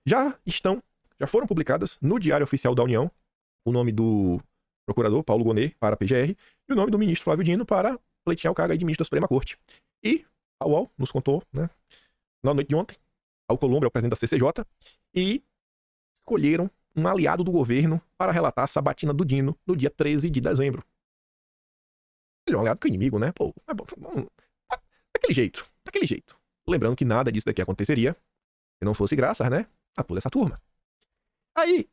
já foram publicadas no Diário Oficial da União o nome do procurador Paulo Gonet para a PGR e o nome do ministro Flávio Dino para pleitear o cargo aí de ministro da Suprema Corte. E a UOL nos contou, né, na noite de ontem, Alcolumbre é o presidente da CCJ, e escolheram um aliado do governo para relatar a sabatina do Dino no dia 13 de dezembro. Ele é um aliado com o inimigo, né? Pô, é bom, daquele jeito. Lembrando que nada disso daqui aconteceria se não fosse graças, né, a toda essa turma. Aí,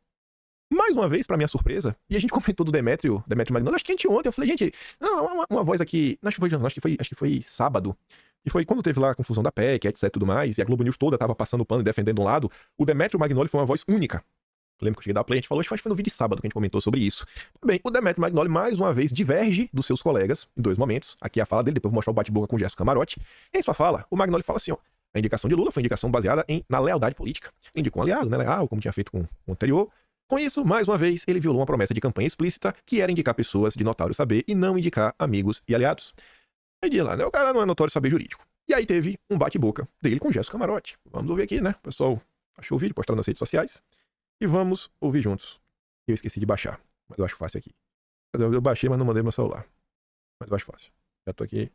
mais uma vez, pra minha surpresa, e a gente comentou do Demétrio Magnoli, acho que ontem, eu falei, gente, não, uma voz aqui, acho que foi sábado, e foi quando teve lá a confusão da PEC, etc, tudo mais, e a Globo News toda tava passando o pano e defendendo um lado, o Demétrio Magnoli foi uma voz única. Eu lembro que eu cheguei da Play, a gente falou, acho que foi no vídeo de sábado que a gente comentou sobre isso. Bem, o Demétrio Magnoli, mais uma vez, diverge dos seus colegas, em dois momentos, aqui é a fala dele, depois eu vou mostrar o bate-boca com o Gerson Camarote. Em sua fala, o Magnoli fala assim, ó, a indicação de Lula foi indicação baseada na lealdade política. Ele indicou um aliado, né, leal, como tinha feito com o anterior. Com isso, mais uma vez, ele violou uma promessa de campanha explícita, que era indicar pessoas de notório saber e não indicar amigos e aliados. Aí diz lá, né, o cara não é notório saber jurídico. E aí teve um bate-boca dele com o Gerson Camarote. Vamos ouvir aqui, né, o pessoal achou o vídeo, postaram nas redes sociais. E vamos ouvir juntos. Eu esqueci de baixar, mas eu acho fácil aqui. Eu baixei, mas não mandei meu celular. Mas eu acho fácil. Já tô aqui.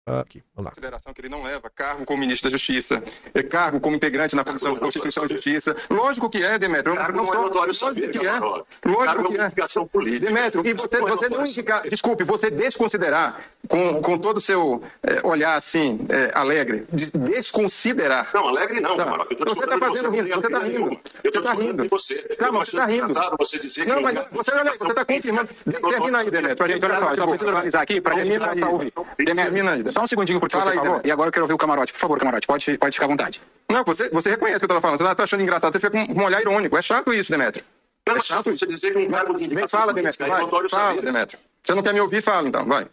Aqui, vamos lá. Consideração que ele não leva cargo como ministro da Justiça, cargo como integrante na Comissão de Constituição e Justiça. Lógico que é, Demétrio. Cargo não é notório saber, que é. Lógico que é indicação política. Demétrio, e você não indicar, desculpe, você desconsiderar, com todo o seu olhar assim, alegre, desconsiderar. Não, alegre não, Camarote. Você está fazendo rindo, você está rindo. Você está rindo. Calma, você está rindo. Você dizer que não, mas você está confirmando. Termina aí, Demétrio, pra gente, olha só, eu preciso organizar aqui, pra gente ouvir. Termina aí. Só um segundinho, porque você falou, e agora eu quero ouvir o Camarote. Por favor, Camarote, pode ficar à vontade. Não, você reconhece o que eu estava falando, você está achando engraçado, você fica com um olhar irônico. É chato isso, Demétrio. É chato você dizer que um cargo de indicação fala, Demétrio, vai. Fala, Demétrio. Você não quer me ouvir? Fala, então, vai.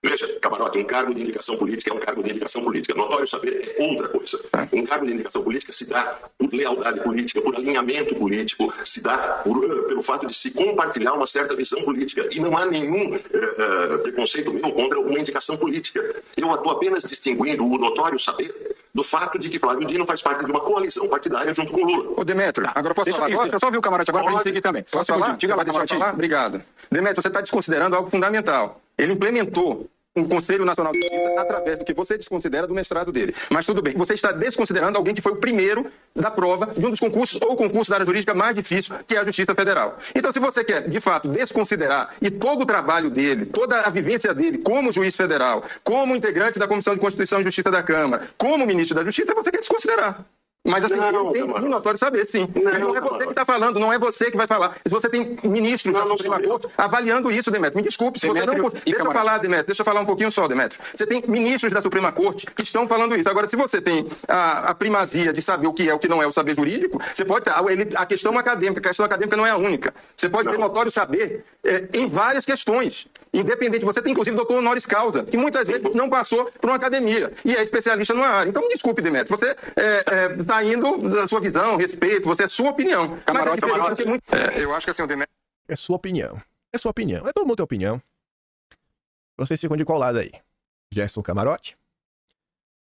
Veja, Camarote, um cargo de indicação política é um cargo de indicação política. Notório saber é outra coisa. Um cargo de indicação política se dá por lealdade política, por alinhamento político, se dá pelo fato de se compartilhar uma certa visão política. E não há nenhum preconceito meu contra uma indicação política. Eu estou apenas distinguindo o notório saber do fato de que Flávio Dino faz parte de uma coalizão partidária junto com Lula. Ô, Demétrio, agora posso falar? Deixa eu só ouvir o Camarote agora para a gente seguir também. Posso falar? Diga lá, Camarote. Obrigado. Demétrio, você está desconsiderando algo fundamental. Ele implementou um Conselho Nacional de Justiça através do que você desconsidera do mestrado dele. Mas tudo bem, você está desconsiderando alguém que foi o primeiro da prova de um dos concursos ou concurso da área jurídica mais difícil, que é a Justiça Federal. Então, se você quer, de fato, desconsiderar e todo o trabalho dele, toda a vivência dele como juiz federal, como integrante da Comissão de Constituição e Justiça da Câmara, como ministro da Justiça, você quer desconsiderar. Mas assim, tem um notório saber, sim. Não é você que está falando, não é você que vai falar. Se você tem ministros da Suprema Corte avaliando isso, Demétrio. Me desculpe, se você não... Deixa eu falar, Demétrio, deixa eu falar um pouquinho só, Demétrio. Você tem ministros da Suprema Corte que estão falando isso. Agora, se você tem a primazia de saber o que é o que não é o saber jurídico, você pode ter a questão acadêmica. A questão acadêmica não é a única. Você pode ter notório saber em várias questões. Independente, você tem inclusive doutor honoris causa, que muitas vezes não passou por uma academia e é especialista numa área. Então, me desculpe, Demétrio, você está indo da sua visão, respeito, você é sua opinião. Camarote. Eu acho que assim, o Demétrio... É sua opinião. É sua opinião. É todo mundo tem opinião. Vocês ficam de qual lado aí? Gerson Camarote?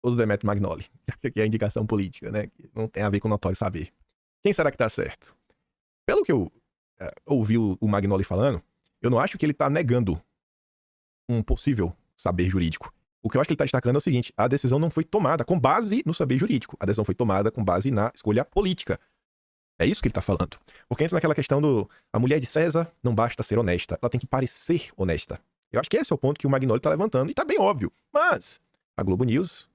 Ou do Demétrio Magnoli? Que é a indicação política, né? Que não tem a ver com notório saber. Quem será que tá certo? Pelo que eu ouvi o Magnoli falando, eu não acho que ele tá negando um possível saber jurídico. O que eu acho que ele está destacando é o seguinte: a decisão não foi tomada com base no saber jurídico. A decisão foi tomada com base na escolha política. É isso que ele está falando. Porque entra naquela questão do... A mulher de César não basta ser honesta, ela tem que parecer honesta. Eu acho que esse é o ponto que o Magnoli está levantando, e tá bem óbvio. Mas a Globo News...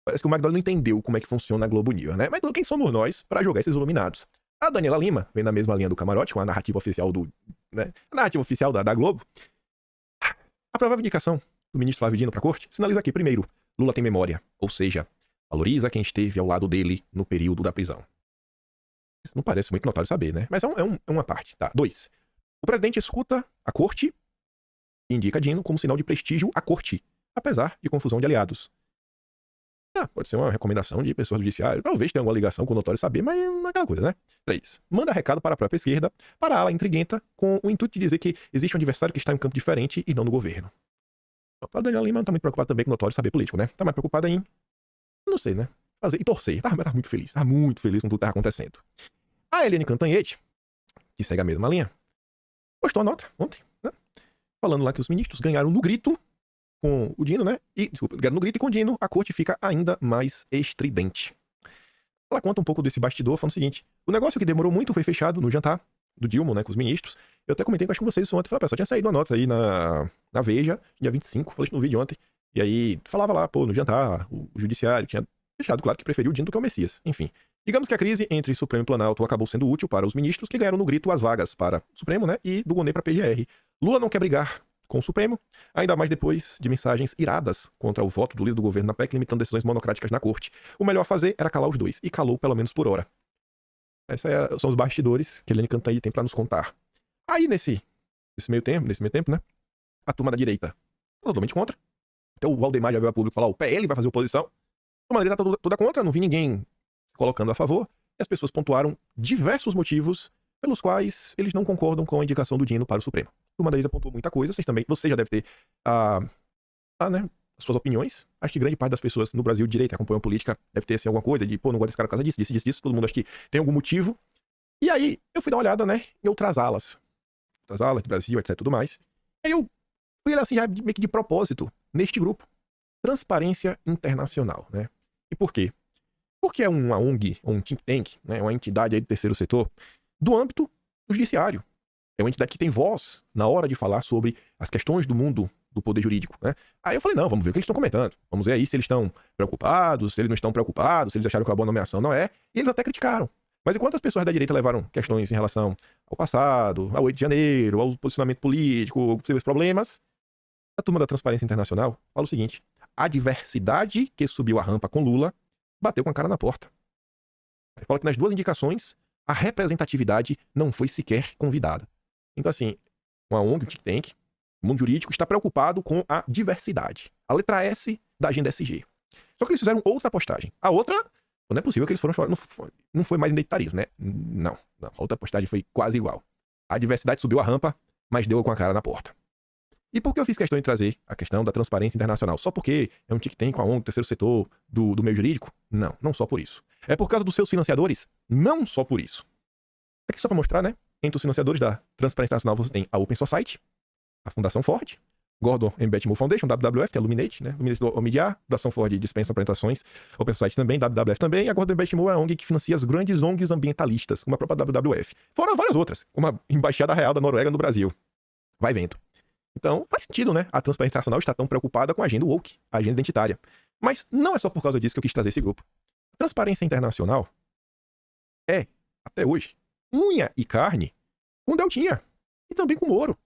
Parece que o Magnoli não entendeu como é que funciona a Globo News, né? Mas quem somos nós para jogar esses iluminados? A Daniela Lima, vem na mesma linha do Camarote, com a narrativa oficial do... Né? A narrativa oficial da Globo. A provável indicação do ministro Flávio Dino para a corte sinaliza aqui, primeiro, Lula tem memória, ou seja, valoriza quem esteve ao lado dele no período da prisão. Isso não parece muito notório saber, né? Mas é uma parte, tá? 2. O presidente escuta a corte e indica Dino como sinal de prestígio à corte, apesar de confusão de aliados. Pode ser uma recomendação de pessoas do judiciário, talvez tenha alguma ligação com o notório saber, mas não é aquela coisa, né? 3. Manda recado para a própria esquerda, para a ala intriguenta, com o intuito de dizer que existe um adversário que está em um campo diferente e não no governo. A Daniela Lima não tá muito preocupada também com o notório saber político, né? Tá mais preocupada em... Não sei, né? fazer e torcer. Tava muito feliz com tudo que tava acontecendo. A Eliane Cantanhede, que segue a mesma linha, postou a nota ontem, né? Falando lá que os ministros ganharam no grito com o Dino, né? Ganharam no grito e com o Dino a corte fica ainda mais estridente. Ela conta um pouco desse bastidor, falando o seguinte: o negócio que demorou muito foi fechado no jantar do Dilma, né, com os ministros. Eu até comentei com vocês isso ontem. Falei, só tinha saído uma nota aí na Veja, dia 25, falei isso no vídeo ontem. E aí, falava lá, no jantar, o judiciário tinha deixado claro que preferiu o Dino do que o Messias. Enfim, digamos que a crise entre Supremo e Planalto acabou sendo útil para os ministros que ganharam no grito as vagas para o Supremo, né, e do Gonê para a PGR. Lula não quer brigar com o Supremo, ainda mais depois de mensagens iradas contra o voto do líder do governo na PEC, limitando decisões monocráticas na corte. O melhor a fazer era calar os dois, e calou pelo menos por hora. Esses são os bastidores que a Eliane Cantanhede tem para nos contar. Aí, nesse meio tempo, né, a turma da direita totalmente contra. Então o Valdemar já veio a público falar, o PL vai fazer oposição. A turma da direita tá toda contra, não vi ninguém colocando a favor. E as pessoas pontuaram diversos motivos pelos quais eles não concordam com a indicação do Dino para o Supremo. A turma da direita pontuou muita coisa, você já deve ter né, as suas opiniões. Acho que grande parte das pessoas no Brasil de direita que acompanham política deve ter assim, alguma coisa de, não gosto desse cara por causa disso. Todo mundo acha que tem algum motivo. E aí, eu fui dar uma olhada, né, em outras alas do Brasil, etc, tudo mais. Aí eu fui olhar assim, já meio que de propósito, neste grupo. Transparência Internacional, né? E por quê? Porque é uma ONG, ou um think tank, né, uma entidade aí do terceiro setor, do âmbito do judiciário. É uma entidade que tem voz na hora de falar sobre as questões do mundo do poder jurídico, né? Aí eu falei, não, vamos ver o que eles estão comentando. Vamos ver aí se eles estão preocupados, se eles não estão preocupados, se eles acharam que a boa nomeação não é. E eles até criticaram. Mas enquanto as pessoas da direita levaram questões em relação ao passado, ao 8 de janeiro, ao posicionamento político, possíveis problemas, a turma da Transparência Internacional fala o seguinte: a diversidade que subiu a rampa com Lula bateu com a cara na porta. Ele fala que nas duas indicações, a representatividade não foi sequer convidada. Então, assim, uma ONG, um think tank, o mundo jurídico está preocupado com a diversidade. A letra S da agenda SG. Só que eles fizeram outra postagem. A outra, não é possível que eles foram chorar. Não foi mais identitarismo, né? Não. A outra postagem foi quase igual. A diversidade subiu a rampa, mas deu com a cara na porta. E por que eu fiz questão de trazer a questão da transparência internacional? Só porque é um think tank com a ONG, terceiro setor do meio jurídico? Não, não só por isso. É por causa dos seus financiadores? Não só por isso. Aqui só para mostrar, né? Entre os financiadores da Transparência Internacional você tem a Open Society, a Fundação Ford, Gordon and Betty Moore Foundation, WWF, tem a Illuminate, né? Illuminate do Omidyar, Fundação Ford dispensa apresentações, Open Society também, WWF também, e a Gordon and Betty Moore é a ONG que financia as grandes ONGs ambientalistas, como a própria WWF. Fora várias outras, como a Embaixada Real da Noruega no Brasil. Vai vendo. Então, faz sentido, né? A Transparência Internacional está tão preocupada com a agenda woke, a agenda identitária. Mas não é só por causa disso que eu quis trazer esse grupo. A Transparência Internacional é, até hoje, unha e carne com Deltinha e também com Moro.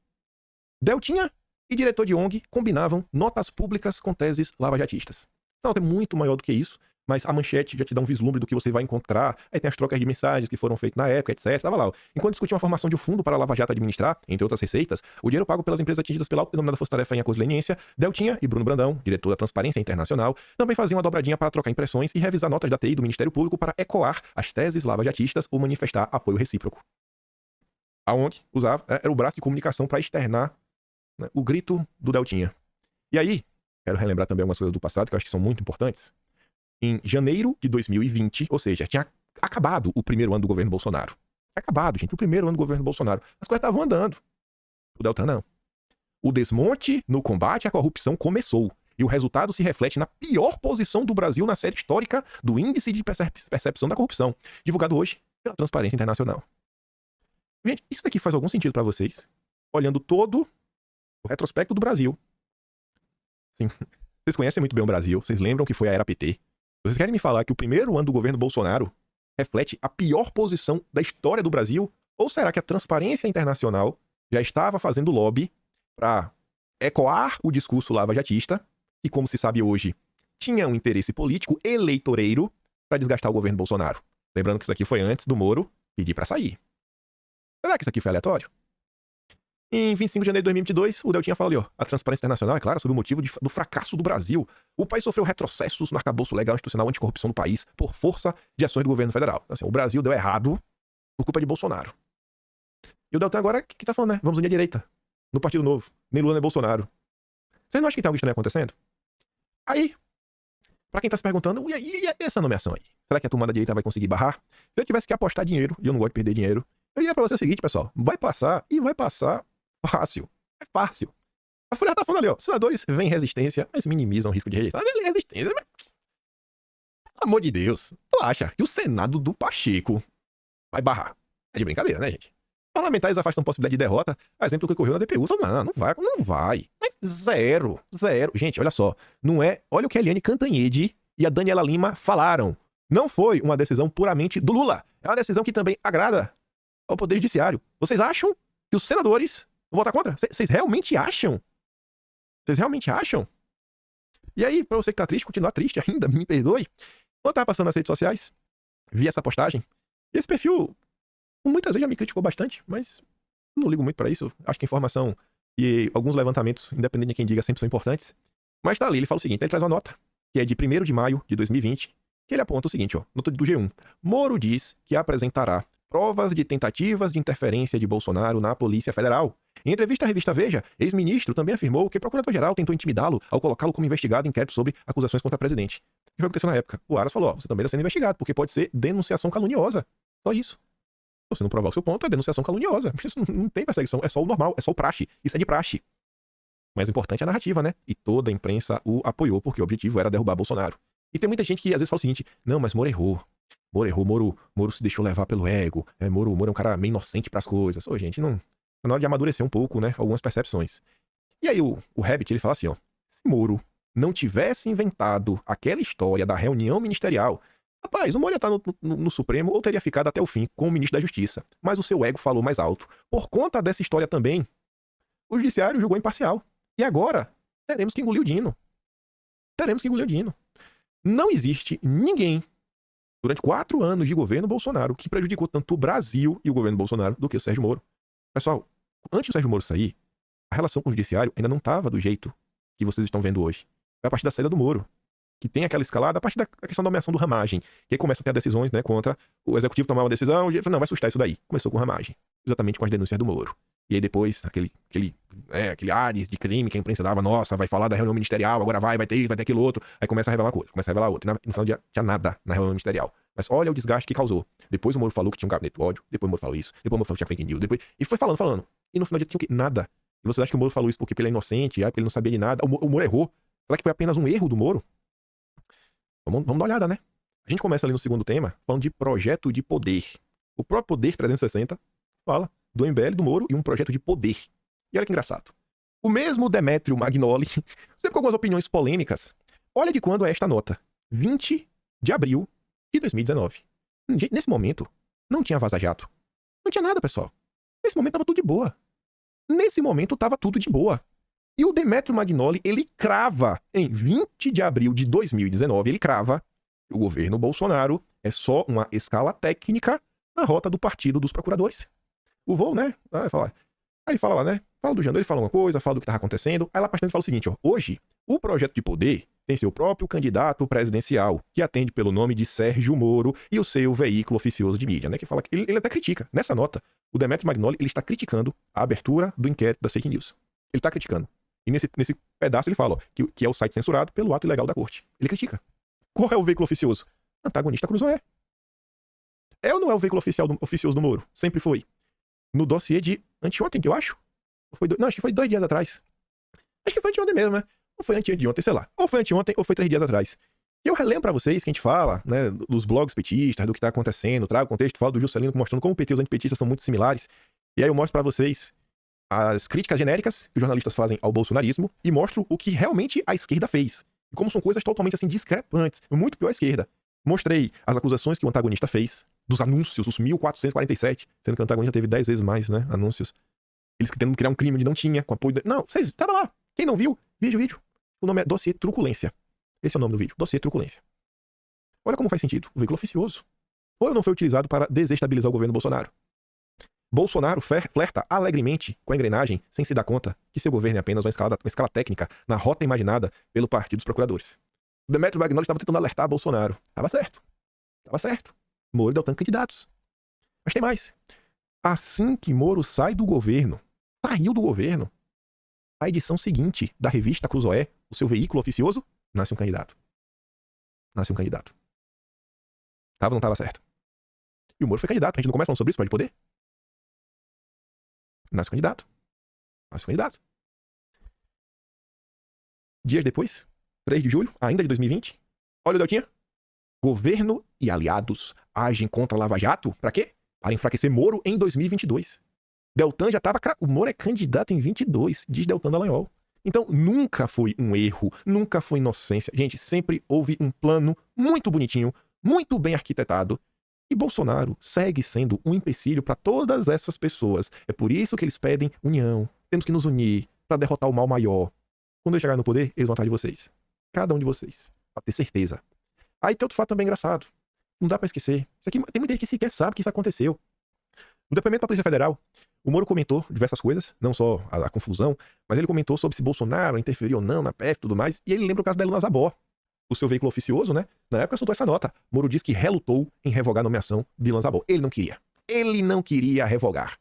Deltinha e diretor de ONG combinavam notas públicas com teses lavajatistas. Essa nota é muito maior do que isso, mas a manchete já te dá um vislumbre do que você vai encontrar. Aí tem as trocas de mensagens que foram feitas na época, etc. Tava lá. Enquanto discutiam a formação de um fundo para a Lava Jato administrar, entre outras receitas, o dinheiro pago pelas empresas atingidas pela autodenominada força-tarefa em acordo de leniência, Deltinha e Bruno Brandão, diretor da Transparência Internacional, também faziam uma dobradinha para trocar impressões e revisar notas da TI do Ministério Público para ecoar as teses lavajatistas ou manifestar apoio recíproco. A ONG usava, era o braço de comunicação para externar, né, o grito do Deltinha. E aí, quero relembrar também algumas coisas do passado que eu acho que são muito importantes. Em janeiro de 2020, ou seja, tinha acabado o primeiro ano do governo Bolsonaro. Tinha acabado, gente, o primeiro ano do governo Bolsonaro. As coisas estavam andando. O Deltan não. O desmonte no combate à corrupção começou. E o resultado se reflete na pior posição do Brasil na série histórica do Índice de Percepção da Corrupção, divulgado hoje pela Transparência Internacional. Gente, isso daqui faz algum sentido para vocês? Olhando todo o retrospecto do Brasil. Sim, vocês conhecem muito bem o Brasil, vocês lembram que foi a era PT. Vocês querem me falar que o primeiro ano do governo Bolsonaro reflete a pior posição da história do Brasil? Ou será que a Transparência Internacional já estava fazendo lobby para ecoar o discurso lavajatista, que, como se sabe hoje, tinha um interesse político eleitoreiro para desgastar o governo Bolsonaro? Lembrando que isso aqui foi antes do Moro pedir para sair. Será que isso aqui foi aleatório? Em 25 de janeiro de 2022, o Deltinha falou ali, ó, a Transparência Internacional é clara sobre o motivo do fracasso do Brasil. O país sofreu retrocessos no arcabouço legal institucional anticorrupção do país por força de ações do governo federal. Então, assim, o Brasil deu errado por culpa de Bolsonaro. E o Deltan agora, que tá falando, né? Vamos unir a direita. No Partido Novo. Nem Lula, nem Bolsonaro. Vocês não acham que tem algo estranho acontecendo? Aí, Pra quem tá se perguntando, e essa nomeação aí? Será que a turma da direita vai conseguir barrar? Se eu tivesse que apostar dinheiro, e eu não gosto de perder dinheiro, eu diria pra você o seguinte, pessoal. Vai passar, e vai passar fácil. É fácil. A Folha tá falando ali, ó. Senadores veem resistência, mas minimizam o risco de rejeição. Resistência, mas... Pelo amor de Deus. Tu acha que o Senado do Pacheco vai barrar? É de brincadeira, né, gente? Parlamentares afastam possibilidade de derrota. A exemplo do que ocorreu na DPU. Não vai. Mas zero. Gente, olha só. Não é... Olha o que a Eliane Cantanhede e a Daniela Lima falaram. Não foi uma decisão puramente do Lula. É uma decisão que também agrada ao Poder Judiciário. Vocês acham que os senadores vão votar contra? Vocês realmente acham? Vocês realmente acham? E aí, pra você que tá triste, continuar triste ainda, me perdoe. Quando eu tava passando nas redes sociais, vi essa postagem. E esse perfil, muitas vezes já me criticou bastante, mas não ligo muito pra isso. Acho que informação e alguns levantamentos, independente de quem diga, sempre são importantes. Mas tá ali, ele fala o seguinte, ele traz uma nota, que é de 1º de maio de 2020, que ele aponta o seguinte, ó, nota do G1. Moro diz que apresentará provas de tentativas de interferência de Bolsonaro na Polícia Federal. Em entrevista à revista Veja, ex-ministro também afirmou que o procurador-geral tentou intimidá-lo ao colocá-lo como investigado em inquérito sobre acusações contra o presidente. O que aconteceu na época? O Aras falou, ó, você também está sendo investigado, porque pode ser denunciação caluniosa. Só isso. Se você não provar o seu ponto, é denunciação caluniosa. Isso não tem perseguição, é só o normal, é só o praxe. Isso é de praxe. Mas o importante é a narrativa, né? E toda a imprensa o apoiou, porque o objetivo era derrubar Bolsonaro. E tem muita gente que às vezes fala o seguinte, não, mas Moro errou. Moro se deixou levar pelo ego. Moro é um cara meio inocente pras coisas. Ô, gente, não... É na hora de amadurecer um pouco, né? Algumas percepções. E aí o Rabbit, ele fala assim, ó. Se Moro não tivesse inventado aquela história da reunião ministerial, rapaz, o Moro ia estar no Supremo ou teria ficado até o fim como ministro da Justiça. Mas o seu ego falou mais alto. Por conta dessa história também, o Judiciário julgou imparcial. E agora, teremos que engolir o Dino. Não existe ninguém durante 4 anos de governo Bolsonaro que prejudicou tanto o Brasil e o governo Bolsonaro do que o Sérgio Moro. Pessoal, antes do Sérgio Moro sair, a relação com o Judiciário ainda não estava do jeito que vocês estão vendo hoje. Foi a partir da saída do Moro, que tem aquela escalada, a partir da questão da nomeação do Ramagem, que aí começa a ter decisões, né, contra o Executivo tomar uma decisão, e não, vai sustar isso daí. Começou com o Ramagem, exatamente com as denúncias do Moro. E aí depois, aquele ares de crime que a imprensa dava, nossa, vai falar da reunião ministerial, agora vai ter isso, vai ter aquilo outro. Aí começa a revelar uma coisa, começa a revelar outra. E no final do dia, tinha nada na reunião ministerial. Mas olha o desgaste que causou. Depois o Moro falou que tinha um gabinete do ódio, depois o Moro falou isso, depois o Moro falou que tinha fake news, depois... E foi falando. E no final do dia tinha o quê? Nada. E vocês acham que o Moro falou isso porque ele é inocente, porque ele não sabia de nada? O Moro errou. Será que foi apenas um erro do Moro? Vamos dar uma olhada, né? A gente começa ali no segundo tema, falando de projeto de poder. O próprio Poder 360 fala do MBL, do Moro e um projeto de poder. E olha que engraçado. O mesmo Demetrio Magnoli, sempre com algumas opiniões polêmicas, olha de quando é esta nota. 20 de abril de 2019. Nesse momento, não tinha vaza-jato. Não tinha nada, pessoal. Nesse momento tava tudo de boa. E o Demetrio Magnoli, ele crava, em 20 de abril de 2019, ele crava que o governo Bolsonaro é só uma escala técnica na rota do partido dos procuradores. O voo, né? Aí ele fala lá, né? Fala do Janot, ele fala uma coisa, fala do que estava acontecendo. Aí lá pra frente fala o seguinte, ó. Hoje, o projeto de poder tem seu próprio candidato presidencial, que atende pelo nome de Sérgio Moro e o seu veículo oficioso de mídia, né? Que fala que ele até critica. Nessa nota, o Demetrio Magnoli, ele está criticando a abertura do inquérito das fake news. Ele está criticando. E nesse pedaço ele fala, ó, que é o site censurado pelo ato ilegal da corte. Ele critica. Qual é o veículo oficioso? Antagonista Cruzoé. É ou não é o veículo oficioso do Moro? Sempre foi. No dossiê de anteontem, que eu acho. Acho que foi 2 dias atrás. Acho que foi anteontem mesmo, né? Ou foi anteontem, sei lá. Ou foi anteontem, ou foi 3 dias atrás. E eu relembro pra vocês que a gente fala, né, dos blogs petistas, do que tá acontecendo, trago o contexto, falo do Juscelino mostrando como o PT e os antipetistas são muito similares. E aí eu mostro pra vocês as críticas genéricas que os jornalistas fazem ao bolsonarismo e mostro o que realmente a esquerda fez. E como são coisas totalmente, assim, discrepantes. Muito pior a esquerda. Mostrei as acusações que o antagonista fez, dos anúncios, os 1447, sendo que o antagonista teve 10 vezes mais, né, anúncios. Eles tentando criar um crime onde não tinha, com apoio... Não, vocês, tava lá. Quem não viu, vídeo. O nome é Dossiê Truculência. Esse é o nome do vídeo, Dossiê Truculência. Olha como faz sentido. O veículo oficioso foi ou não foi utilizado para desestabilizar o governo Bolsonaro? Bolsonaro flerta alegremente com a engrenagem, sem se dar conta que seu governo é apenas uma escala técnica na rota imaginada pelo partido dos procuradores. O Demetrio Magnoli estava tentando alertar Bolsonaro. Tava certo. Moro e Deltan candidatos. Mas tem mais. Assim que Moro saiu do governo, a edição seguinte da revista Cruzoé, o seu veículo oficioso, nasce um candidato. nasce um candidato. Tava ou não tava certo? E o Moro foi candidato. A gente não começa falando sobre isso, pode poder? Nasce um candidato. Nasce um candidato. Dias depois, 3 de julho, ainda de 2020, olha o Deltinha. Governo e aliados agem contra a Lava Jato. Pra quê? Para enfraquecer Moro em 2022. Deltan já tava... O Moro é candidato em 22, diz Deltan Dallagnol. Então, nunca foi um erro, nunca foi inocência. Gente, sempre houve um plano muito bonitinho, muito bem arquitetado. E Bolsonaro segue sendo um empecilho para todas essas pessoas. É por isso que eles pedem união. Temos que nos unir para derrotar o mal maior. Quando eu chegar no poder, eles vão atrás de vocês. Cada um de vocês. Pra ter certeza. Aí tem outro fato também engraçado. Não dá pra esquecer. Isso aqui, tem muita gente que sequer sabe que isso aconteceu. No depoimento da Polícia Federal, o Moro comentou diversas coisas, não só a confusão, mas ele comentou sobre se Bolsonaro interferiu ou não na PF e tudo mais, e ele lembra o caso da Helena Zabó. O seu veículo oficioso, né? Na época soltou essa nota. Moro disse que relutou em revogar a nomeação de Helena Zabó. Ele não queria. Ele não queria revogar.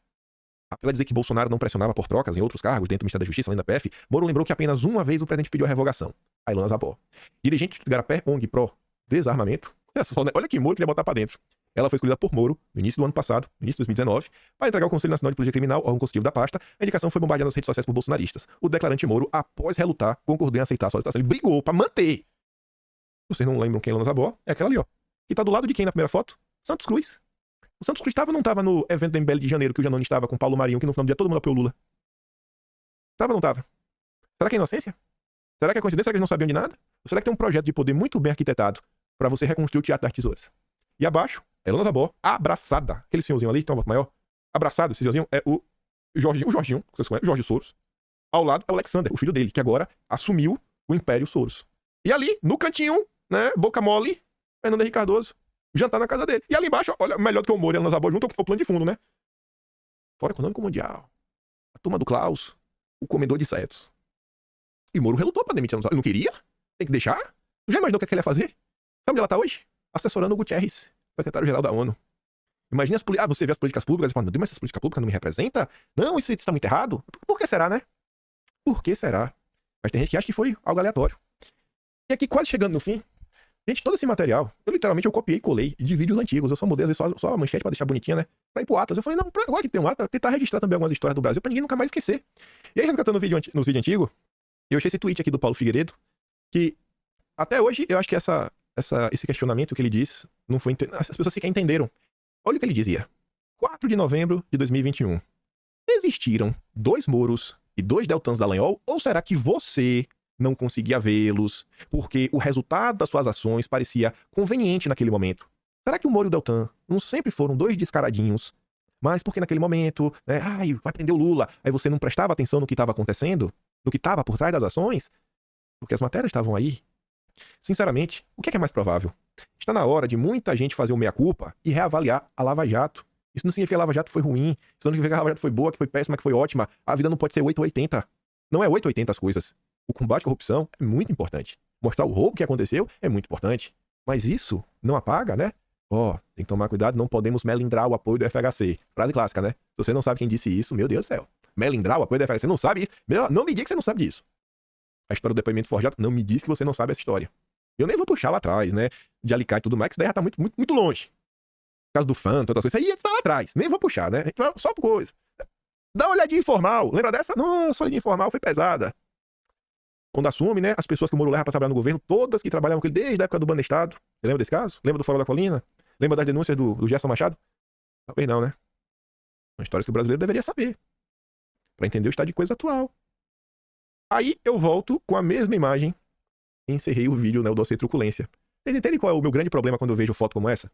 Apesar de dizer que Bolsonaro não pressionava por trocas em outros cargos dentro do Ministério da Justiça, além da PF, Moro lembrou que apenas uma vez o presidente pediu a revogação. A Helena Zabó. Dirigente do Igarapé, ONG Pro Desarmamento. Olha só, né? Olha que Moro queria botar pra dentro. Ela foi escolhida por Moro, no início do ano passado, no início de 2019, para entregar ao Conselho Nacional de Política Criminal, órgão consultivo da pasta. A indicação foi bombardeada nas redes sociais por bolsonaristas. O declarante Moro, após relutar, concordou em aceitar a solicitação. Ele brigou pra manter. Vocês não lembram quem é Helena Zabó? É aquela ali, ó. Que tá do lado de quem na primeira foto? Santos Cruz. O Santos Cruz tava ou não tava no evento da MBL de janeiro que o Janone estava com o Paulo Marinho, que no final do dia todo mundo apoiou o Lula? Tava ou não tava? Será que é inocência? Será que é coincidência? Será que eles não sabiam de nada? Ou será que tem um projeto de poder muito bem arquitetado pra você reconstruir o Teatro das Tesouras? E abaixo, Helena Zabó, abraçada. Aquele senhorzinho ali, tem uma voz maior. Abraçado, esse senhorzinho é o Jorginho, que vocês conhecem, o Jorge Soros. Ao lado é o Alexander, o filho dele, que agora assumiu o Império Soros. E ali, no cantinho, né, boca mole, Fernando Henrique Cardoso, jantar na casa dele. E ali embaixo, olha, melhor do que o Moro e a Helena Zabó junto, o plano de fundo, né? Fórum Econômico Mundial, a turma do Klaus, o comedor de setos. E Moro relutou pra demitir a Helena Zabó. Ele não queria? Tem que deixar? Tu já imaginou o que ele ia fazer? Sabe onde ela tá hoje? Assessorando o Guterres, secretário-geral da ONU. Imagina você vê as políticas públicas e fala, meu Deus, mas essa política pública não me representa? Não, isso está muito errado. Por que será, né? Por que será? Mas tem gente que acha que foi algo aleatório. E aqui, quase chegando no fim, gente, todo esse material, eu copiei e colei de vídeos antigos. Eu só mudei, às vezes, só a manchete pra deixar bonitinha, né? Pra ir pro Atlas. Eu falei, não, agora que tem um Atlas, tentar registrar também algumas histórias do Brasil pra ninguém nunca mais esquecer. E aí, resgatando nos vídeos antigos, eu achei esse tweet aqui do Paulo Figueiredo, que até hoje eu acho que esse questionamento que ele diz, não foi as pessoas sequer entenderam. Olha o que ele dizia. 4 de novembro de 2021. Existiram 2 Moros e 2 Deltans Dallagnol? Ou será que você não conseguia vê-los porque o resultado das suas ações parecia conveniente naquele momento? Será que o Moro e o Deltan não sempre foram 2 descaradinhos? Mas porque naquele momento, né, vai prender o Lula, aí você não prestava atenção no que estava acontecendo? No que estava por trás das ações? Porque as matérias estavam aí. Sinceramente, o que é mais provável? Está na hora de muita gente fazer o meia-culpa e reavaliar a Lava Jato. Isso não significa que a Lava Jato foi ruim, isso não significa que a Lava Jato foi boa, que foi péssima, que foi ótima. A vida não pode ser 880. Não é 880 as coisas. O combate à corrupção é muito importante. Mostrar o roubo que aconteceu é muito importante. Mas isso não apaga, né? Tem que tomar cuidado, não podemos melindrar o apoio do FHC. Frase clássica, né? Se você não sabe quem disse isso, meu Deus do céu. Melindrar o apoio do FHC, você não sabe isso? Não me diga que você não sabe disso. A história do depoimento forjado, não me diz que você não sabe essa história. Eu nem vou puxar lá atrás, né? De Alicate e tudo mais, que isso daí já tá muito, muito, muito longe. O caso do Fanto, outras coisas, isso aí tá lá atrás. Nem vou puxar, né? Só por coisa. Dá uma olhadinha informal. Lembra dessa? Nossa, olhadinha informal foi pesada. Quando assume, né? As pessoas que o Moro leva pra trabalhar no governo, todas que trabalhavam com ele desde a época do Banestado. Você lembra desse caso? Lembra do Fórum da Colina? Lembra das denúncias do Gerson Machado? Talvez não, né? São histórias que o brasileiro deveria saber. Pra entender o estado de coisa atual. Aí eu volto com a mesma imagem e encerrei o vídeo, né, o dossiê truculência. Vocês entendem qual é o meu grande problema quando eu vejo foto como essa?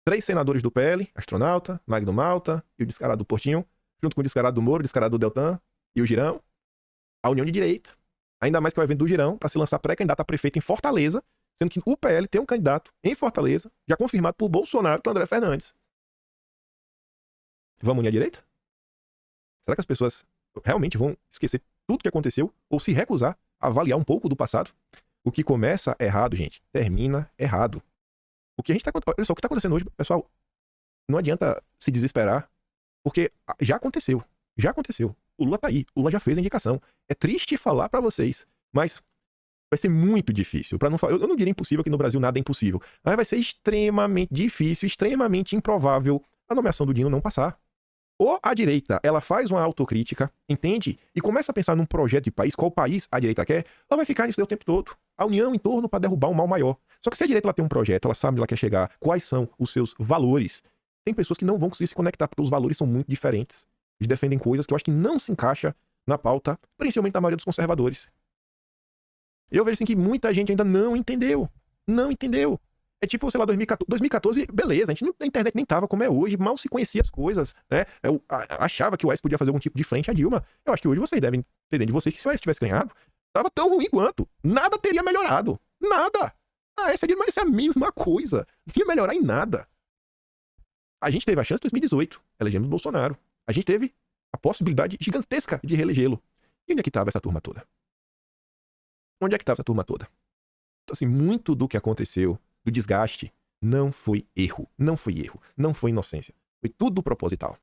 3 senadores do PL, astronauta, Magno Malta e o descarado do Portinho, junto com o descarado do Moro, o descarado do Deltan e o Girão. A união de direita. Ainda mais que é o evento do Girão, para se lançar pré-candidato a prefeito em Fortaleza, sendo que o PL tem um candidato em Fortaleza, já confirmado por Bolsonaro, que é o André Fernandes. Vamos unir a direita? Será que as pessoas realmente vão esquecer tudo que aconteceu ou se recusar a avaliar um pouco do passado? O que começa errado, gente, termina errado. Olha só, o que está acontecendo hoje, pessoal, não adianta se desesperar, porque já aconteceu. Já aconteceu. O Lula tá aí, o Lula já fez a indicação. É triste falar para vocês, mas Vai ser muito difícil. Eu não diria impossível, que no Brasil nada é impossível. Mas vai ser extremamente difícil, extremamente improvável a nomeação do Dino não passar. Ou a direita, ela faz uma autocrítica, entende? E começa a pensar num projeto de país, qual país a direita quer, ela vai ficar nisso o tempo todo. A união em torno para derrubar um mal maior. Só que se a direita ela tem um projeto, ela sabe onde ela quer chegar, quais são os seus valores, tem pessoas que não vão conseguir se conectar, porque os valores são muito diferentes. Eles defendem coisas que eu acho que não se encaixa na pauta, principalmente na maioria dos conservadores. Eu vejo assim que muita gente ainda não entendeu. Não entendeu. É tipo, sei lá, 2014, beleza, a internet nem tava como é hoje, mal se conhecia as coisas, né? Eu achava que o Aécio podia fazer algum tipo de frente à Dilma. Eu acho que hoje vocês devem ter dentro de vocês que se o Aécio tivesse ganhado, tava tão ruim quanto. Nada teria melhorado. Nada. A Aécio e a Dilma ia ser a mesma coisa. Não ia melhorar em nada. A gente teve a chance em 2018, elegemos Bolsonaro. A gente teve a possibilidade gigantesca de reelegê-lo. E onde é que tava essa turma toda? Onde é que tava essa turma toda? Então, assim, muito do que aconteceu, do desgaste, não foi erro, não foi inocência. Foi tudo proposital.